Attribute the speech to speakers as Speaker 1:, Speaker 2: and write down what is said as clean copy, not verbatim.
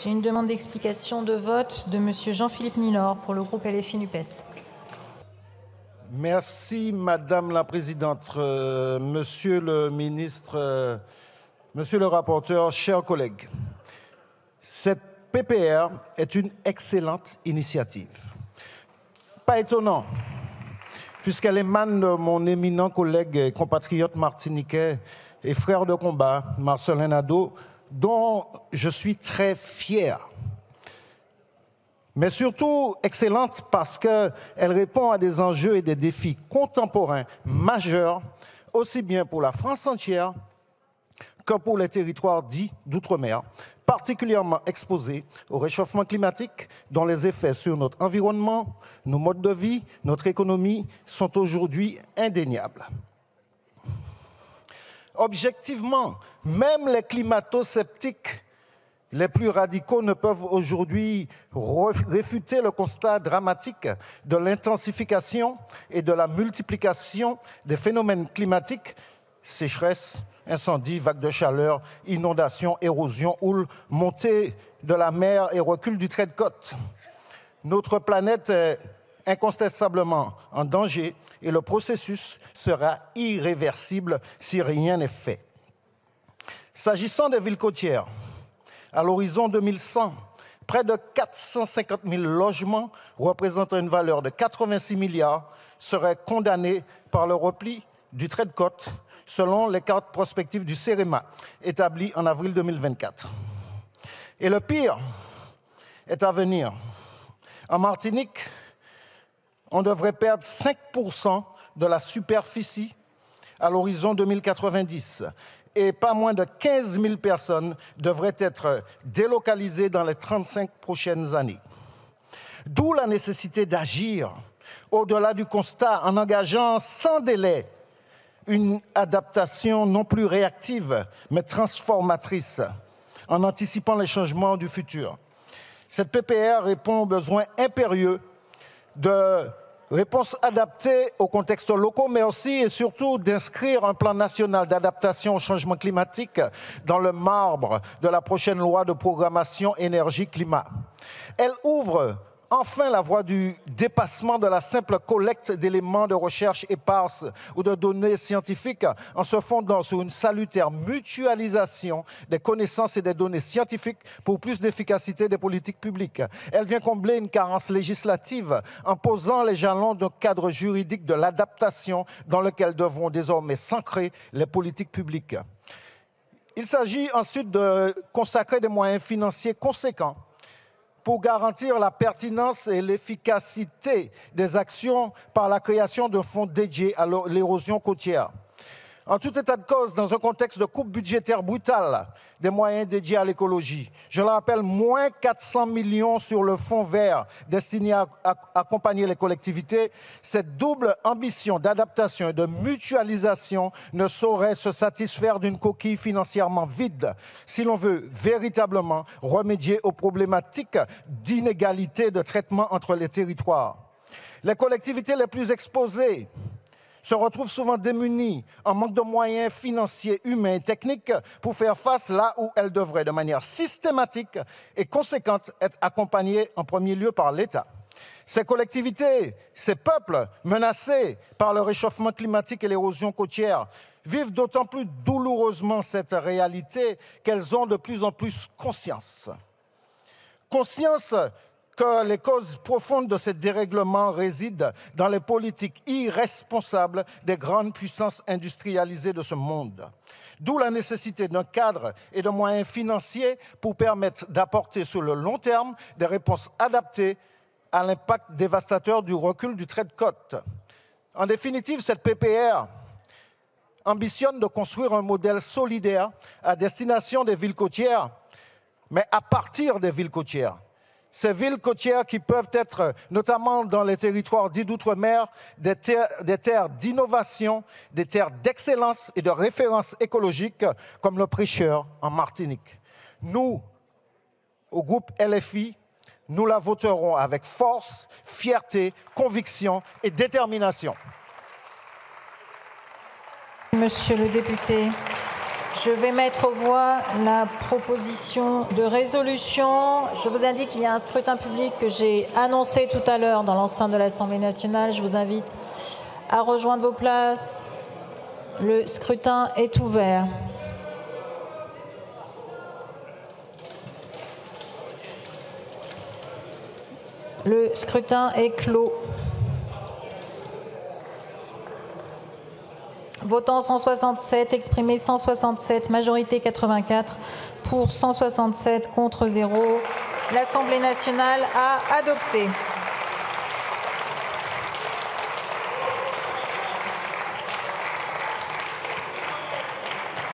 Speaker 1: J'ai une demande d'explication de vote de M. Jean-Philippe Nilor pour le groupe LFI-NUPES.
Speaker 2: Merci, Madame la Présidente. Monsieur le ministre, Monsieur le rapporteur, chers collègues, cette PPR est une excellente initiative. Pas étonnant, puisqu'elle émane de mon éminent collègue et compatriote martiniquais et frère de combat, Marcelin Nadeau, dont je suis très fier. Mais surtout excellente parce qu'elle répond à des enjeux et des défis contemporains majeurs, aussi bien pour la France entière que pour les territoires dits d'outre-mer, particulièrement exposés au réchauffement climatique, dont les effets sur notre environnement, nos modes de vie, notre économie sont aujourd'hui indéniables. Objectivement, même les climato-sceptiques les plus radicaux ne peuvent aujourd'hui réfuter le constat dramatique de l'intensification et de la multiplication des phénomènes climatiques, sécheresse, incendies, vagues de chaleur, inondations, érosion, houle, montée de la mer et recul du trait de côte. Notre planète est incontestablement en danger et le processus sera irréversible si rien n'est fait. S'agissant des villes côtières, à l'horizon 2100, près de 450 000 logements représentant une valeur de 86 milliards seraient condamnés par le repli du trait de côte selon les cartes prospectives du CEREMA établies en avril 2024. Et le pire est à venir. En Martinique, on devrait perdre 5% de la superficie à l'horizon 2090. Et pas moins de 15 000 personnes devraient être délocalisées dans les 35 prochaines années. D'où la nécessité d'agir au-delà du constat en engageant sans délai une adaptation non plus réactive, mais transformatrice, en anticipant les changements du futur. Cette PPR répond aux besoins impérieux de réponses adaptées aux contextes locaux, mais aussi et surtout d'inscrire un plan national d'adaptation au changement climatique dans le marbre de la prochaine loi de programmation énergie-climat. Elle ouvre enfin la voie du dépassement de la simple collecte d'éléments de recherche éparses ou de données scientifiques en se fondant sur une salutaire mutualisation des connaissances et des données scientifiques pour plus d'efficacité des politiques publiques. Elle vient combler une carence législative en posant les jalons d'un cadre juridique de l'adaptation dans lequel devront désormais s'ancrer les politiques publiques. Il s'agit ensuite de consacrer des moyens financiers conséquents pour garantir la pertinence et l'efficacité des actions par la création de fonds dédiés à l'érosion côtière. En tout état de cause, dans un contexte de coupe budgétaire brutale des moyens dédiés à l'écologie, je le rappelle, moins 400 millions sur le fonds vert destiné à accompagner les collectivités, cette double ambition d'adaptation et de mutualisation ne saurait se satisfaire d'une coquille financièrement vide si l'on veut véritablement remédier aux problématiques d'inégalité de traitement entre les territoires. Les collectivités les plus exposées se retrouvent souvent démunies, en manque de moyens financiers, humains et techniques pour faire face là où elles devraient, de manière systématique et conséquente, être accompagnées en premier lieu par l'État. Ces collectivités, ces peuples menacés par le réchauffement climatique et l'érosion côtière vivent d'autant plus douloureusement cette réalité qu'elles ont de plus en plus conscience. Conscience que les causes profondes de ce dérèglement résident dans les politiques irresponsables des grandes puissances industrialisées de ce monde. D'où la nécessité d'un cadre et de moyens financiers pour permettre d'apporter sur le long terme des réponses adaptées à l'impact dévastateur du recul du trait de côte. En définitive, cette PPR ambitionne de construire un modèle solidaire à destination des villes côtières, mais à partir des villes côtières. Ces villes côtières qui peuvent être, notamment dans les territoires dits d'outre-mer, des terres d'innovation, des terres d'excellence et de référence écologique, comme le Prêcheur en Martinique. Nous, au groupe LFI, nous la voterons avec force, fierté, conviction et détermination.
Speaker 1: Monsieur le député Je vais mettre aux voix la proposition de résolution. Je vous indique qu'il y a un scrutin public que j'ai annoncé tout à l'heure dans l'enceinte de l'Assemblée nationale. Je vous invite à rejoindre vos places. Le scrutin est ouvert. Le scrutin est clos. Votant 167, exprimé 167, majorité 84, pour 167, contre 0. L'Assemblée nationale a adopté.